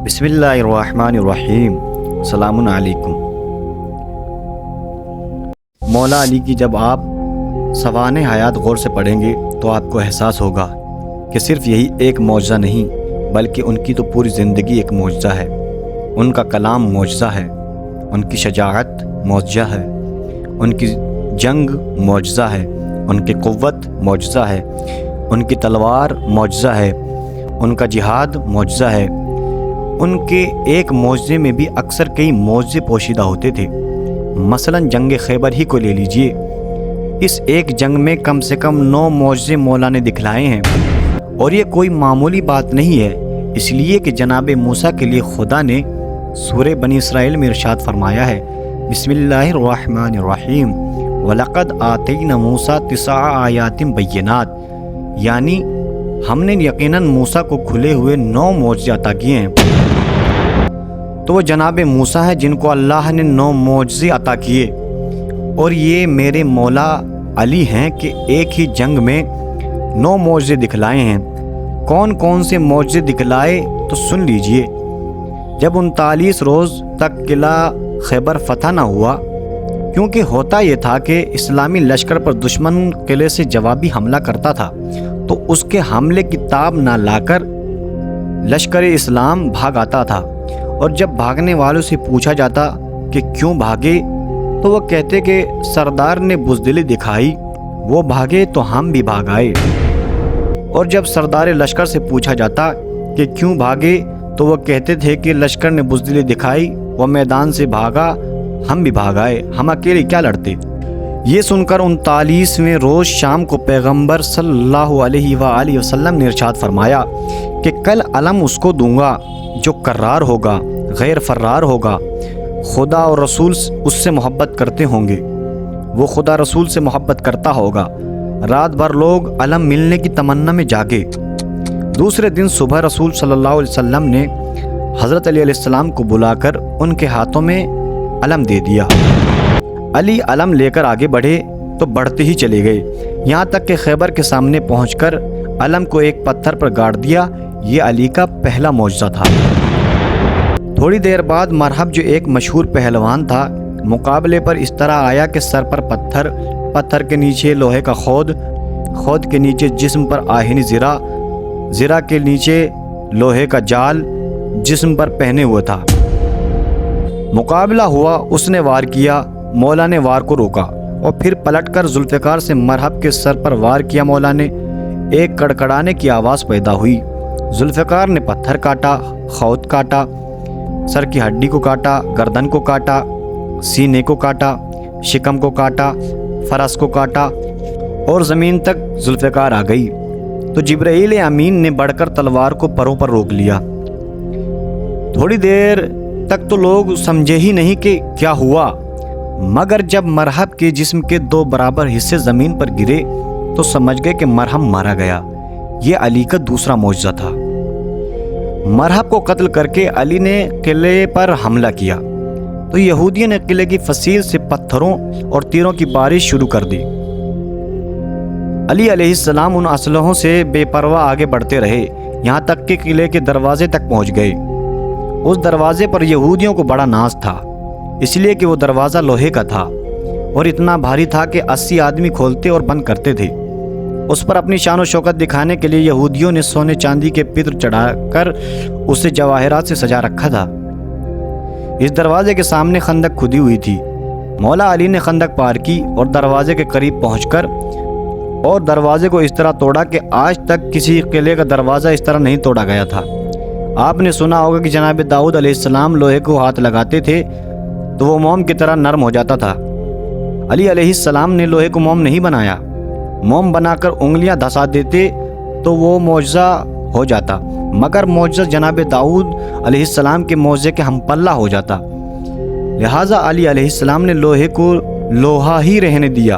بسم اللہ الرحمن الرحیم۔ السلام علیکم۔ مولا علی کی جب آپ سوانح حیات غور سے پڑھیں گے تو آپ کو احساس ہوگا کہ صرف یہی ایک معجزہ نہیں بلکہ ان کی تو پوری زندگی ایک معجزہ ہے۔ ان کا کلام معجزہ ہے، ان کی شجاعت معجزہ ہے، ان کی جنگ معجزہ ہے، ان کی قوت معجزہ ہے، ان کی تلوار معجزہ ہے، ان کا جہاد معجزہ ہے۔ ان کے ایک معجزے میں بھی اکثر کئی معجزے پوشیدہ ہوتے تھے۔ مثلا جنگ خیبر ہی کو لے لیجئے، اس ایک جنگ میں کم سے کم 9 معجزے مولا نے دکھلائے ہیں، اور یہ کوئی معمولی بات نہیں ہے، اس لیے کہ جناب موسیٰ کے لیے خدا نے سورہ بنی اسرائیل میں ارشاد فرمایا ہے، بسم اللہ الرحمن الرحیم، وَلَقَدْ آتَيْنَا مُوسَىٰ 9 آیات بینات، یعنی ہم نے یقیناً موسیٰ کو کھلے ہوئے 9 معجزے عطا کیے ہیں۔ تو وہ جناب موسیٰ ہے جن کو اللہ نے 9 معجزے عطا کیے، اور یہ میرے مولا علی ہیں کہ ایک ہی جنگ میں 9 معجزے دکھلائے ہیں۔ کون کون سے معجزے دکھلائے تو سن لیجئے۔ جب 39 روز تک قلعہ خیبر فتح نہ ہوا، کیونکہ ہوتا یہ تھا کہ اسلامی لشکر پر دشمن قلعے سے جوابی حملہ کرتا تھا، تو اس کے حملے کی تاب نہ لا کر لشکر اسلام بھاگ آتا تھا، اور جب بھاگنے والوں سے پوچھا جاتا کہ کیوں بھاگے تو وہ کہتے کہ سردار نے بزدلی دکھائی، وہ بھاگے تو ہم بھی بھاگ آئے۔ اور جب سردار لشکر سے پوچھا جاتا کہ کیوں بھاگے تو وہ کہتے تھے کہ لشکر نے بزدلی دکھائی، وہ میدان سے بھاگا، ہم بھی بھاگ آئے، ہم اکیلے کیا لڑتے۔ یہ سن کر 39ویں روز شام کو پیغمبر صلی اللہ علیہ وآلہ وسلم نے ارشاد فرمایا کہ کل علم اس کو دوں گا جو کرار ہوگا، غیر فرار ہوگا، خدا اور رسول اس سے محبت کرتے ہوں گے، وہ خدا رسول سے محبت کرتا ہوگا۔ رات بھر لوگ علم ملنے کی تمنا میں جاگے۔ دوسرے دن صبح رسول صلی اللہ علیہ وسلم نے حضرت علی علیہ السلام کو بلا کر ان کے ہاتھوں میں علم دے دیا۔ علی علم لے کر آگے بڑھے تو بڑھتے ہی چلے گئے، یہاں تک کہ خیبر کے سامنے پہنچ کر علم کو ایک پتھر پر گاڑ دیا۔ یہ علی کا پہلا معجزہ تھا۔ تھوڑی دیر بعد مرحب جو ایک مشہور پہلوان تھا، مقابلے پر اس طرح آیا کہ سر پر پتھر، پتھر کے نیچے لوہے کا خود کے نیچے جسم پر آہنی زرہ کے نیچے لوہے کا جال جسم پر پہنے ہوئے تھا۔ مقابلہ ہوا، اس نے وار کیا، مولا نے وار کو روکا اور پھر پلٹ کر ذوالفقار سے مرحب کے سر پر وار کیا۔ مولا نے ایک کڑکڑانے کی آواز پیدا ہوئی، ذوالفقار نے پتھر کاٹا، خود کاٹا، سر کی ہڈی کو کاٹا، گردن کو کاٹا، سینے کو کاٹا، شکم کو کاٹا، فرس کو کاٹا، اور زمین تک ذوالفقار آ گئی۔ تو جبرائیل امین نے بڑھ کر تلوار کو پروں پر روک لیا۔ تھوڑی دیر تک تو لوگ سمجھے ہی نہیں کہ کیا ہوا، مگر جب مرحب کے جسم کے 2 برابر حصے زمین پر گرے تو سمجھ گئے کہ مرحب مارا گیا۔ یہ علی کا دوسرا معجزہ تھا۔ مرحب کو قتل کر کے علی نے قلعے پر حملہ کیا تو یہودیوں نے قلعے کی فصیل سے پتھروں اور تیروں کی بارش شروع کر دی۔ علی علیہ السلام ان اسلحوں سے بے پرواہ آگے بڑھتے رہے، یہاں تک کہ قلعے کے دروازے تک پہنچ گئے۔ اس دروازے پر یہودیوں کو بڑا ناز تھا، اس لیے کہ وہ دروازہ لوہے کا تھا اور اتنا بھاری تھا کہ 80 آدمی کھولتے اور بند کرتے تھے۔ اس پر اپنی شان و شوکت دکھانے کے لیے یہودیوں نے سونے چاندی کے پتر چڑھا کر اسے جواہرات سے سجا رکھا تھا۔ اس دروازے کے سامنے خندق کھدی ہوئی تھی۔ مولا علی نے خندق پار کی اور دروازے کے قریب پہنچ کر اور دروازے کو اس طرح توڑا کہ آج تک کسی قلعے کا دروازہ اس طرح نہیں توڑا گیا تھا۔ آپ نے سنا ہوگا کہ جناب داؤد علیہ السلام لوہے کو ہاتھ لگاتے تھے تو وہ موم کی طرح نرم ہو جاتا تھا۔ علی علیہ السلام نے لوہے کو موم نہیں بنایا، موم بنا کر انگلیاں دھسا دیتے تو وہ معجزہ ہو جاتا، مگر معجزہ جناب داؤد علیہ السلام کے معجزے کے ہم پلہ ہو جاتا۔ لہٰذا علی علیہ السلام نے لوہے کو لوہا ہی رہنے دیا،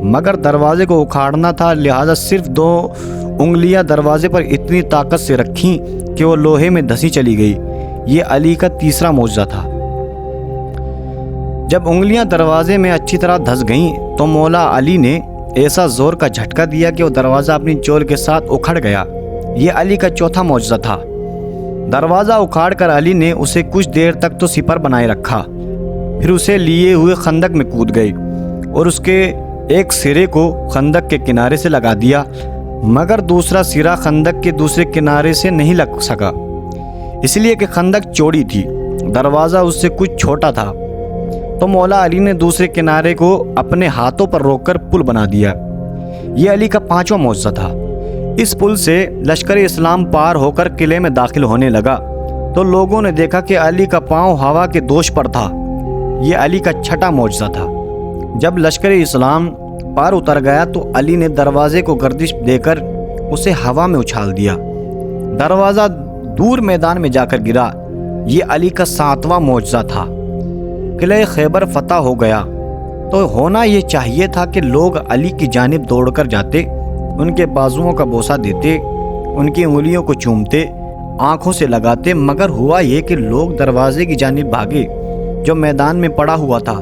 مگر دروازے کو اکھاڑنا تھا، لہٰذا صرف 2 انگلیاں دروازے پر اتنی طاقت سے رکھیں کہ وہ لوہے میں دھسی چلی گئی۔ یہ علی کا تیسرا معجزہ تھا۔ جب انگلیاں دروازے میں اچھی طرح دھس گئیں تو مولا علی نے ایسا زور کا جھٹکا دیا کہ وہ دروازہ اپنی چول کے ساتھ اکھڑ گیا۔ یہ علی کا چوتھا معجزہ تھا۔ دروازہ اکھاڑ کر علی نے اسے کچھ دیر تک تو سپر بنائے رکھا، پھر اسے لیے ہوئے خندق میں کود گئے اور اس کے ایک سرے کو خندق کے کنارے سے لگا دیا، مگر دوسرا سرا خندق کے دوسرے کنارے سے نہیں لگ سکا، اس لیے کہ خندق چوڑی تھی، دروازہ اس سے کچھ چھوٹا تھا۔ تو مولا علی نے دوسرے کنارے کو اپنے ہاتھوں پر روک کر پل بنا دیا۔ یہ علی کا 5واں معجزہ تھا۔ اس پل سے لشکر اسلام پار ہو کر قلعے میں داخل ہونے لگا تو لوگوں نے دیکھا کہ علی کا پاؤں ہوا کے دوش پر تھا۔ یہ علی کا 6واں معجزہ تھا۔ جب لشکر اسلام پار اتر گیا تو علی نے دروازے کو گردش دے کر اسے ہوا میں اچھال دیا، دروازہ دور میدان میں جا کر گرا۔ یہ علی کا 7واں معجزہ تھا۔ قلعہ خیبر فتح ہو گیا تو ہونا یہ چاہیے تھا کہ لوگ علی کی جانب دوڑ کر جاتے، ان کے بازوؤں کا بوسہ دیتے، ان کی انگلیوں کو چومتے، آنکھوں سے لگاتے، مگر ہوا یہ کہ لوگ دروازے کی جانب بھاگے جو میدان میں پڑا ہوا تھا۔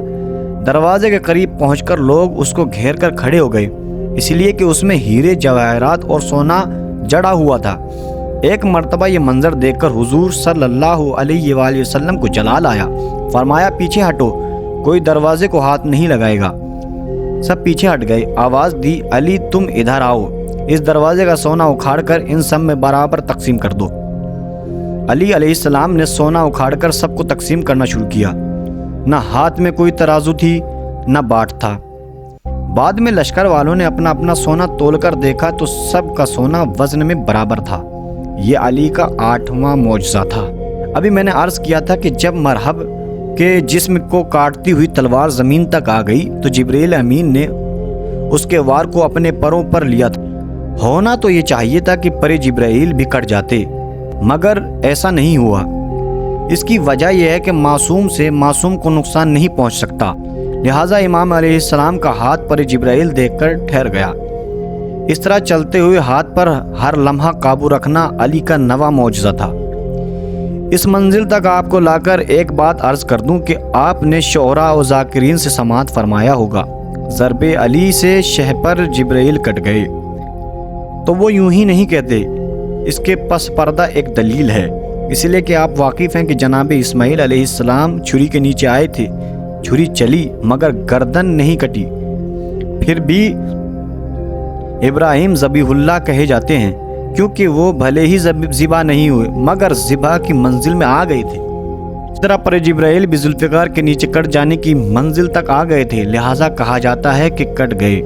دروازے کے قریب پہنچ کر لوگ اس کو گھیر کر کھڑے ہو گئے، اس لیے کہ اس میں ہیرے جواہرات اور سونا جڑا ہوا تھا۔ ایک مرتبہ یہ منظر دیکھ کر حضور صلی اللہ علیہ وآلہ وسلم کو جلال آیا، فرمایا پیچھے ہٹو، کوئی دروازے کو ہاتھ نہیں لگائے گا۔ سب پیچھے ہٹ گئے۔ آواز دی علی تم ادھر آؤ، اس دروازے کا سونا اکھاڑ کر ان سب میں برابر تقسیم کر دو۔ علی علیہ السلام نے سونا اکھاڑ کر سب کو تقسیم کرنا شروع کیا، نہ ہاتھ میں کوئی ترازو تھی نہ باٹ تھا۔ بعد میں لشکر والوں نے اپنا اپنا سونا تول کر دیکھا تو سب کا سونا وزن میں برابر تھا۔ یہ علی کا 8واں معجزہ تھا۔ ابھی میں نے عرض کیا تھا کہ جب مرحب کے جسم کو کاٹتی ہوئی تلوار زمین تک آ گئی تو جبرائیل امین نے اس کے وار کو اپنے پروں پر لیا تھا۔ ہونا تو یہ چاہیے تھا کہ پر جبرائیل بھی کٹ جاتے، مگر ایسا نہیں ہوا۔ اس کی وجہ یہ ہے کہ معصوم سے معصوم کو نقصان نہیں پہنچ سکتا، لہٰذا امام علیہ السلام کا ہاتھ پر جبرائیل دیکھ کر ٹھہر گیا۔ اس طرح چلتے ہوئے ہاتھ پر ہر لمحہ قابو رکھنا علی کا 9واں معجزہ تھا۔ اس منزل تک آپ کو لا کر ایک بات عرض کر دوں کہ آپ نے شعراء و ذاکرین سے سماعت فرمایا ہوگا، ضرب علی سے شہ پر جبرائیل کٹ گئے، تو وہ یوں ہی نہیں کہتے، اس کے پس پردہ ایک دلیل ہے، اس لیے کہ آپ واقف ہیں کہ جناب اسماعیل علیہ السلام چھری کے نیچے آئے تھے، چھری چلی مگر گردن نہیں کٹی۔ پھر بھی ابراہیم ذبیح اللہ کہے جاتے ہیں کیونکہ وہ بھلے ہی ذبح نہیں ہوئے مگر ذبح کی منزل میں آ گئے تھے۔ اس طرح پر جبرائیل بھی ذوالفقار کے نیچے کٹ جانے کی منزل تک آ گئے تھے، لہٰذا کہا جاتا ہے کہ کٹ گئے۔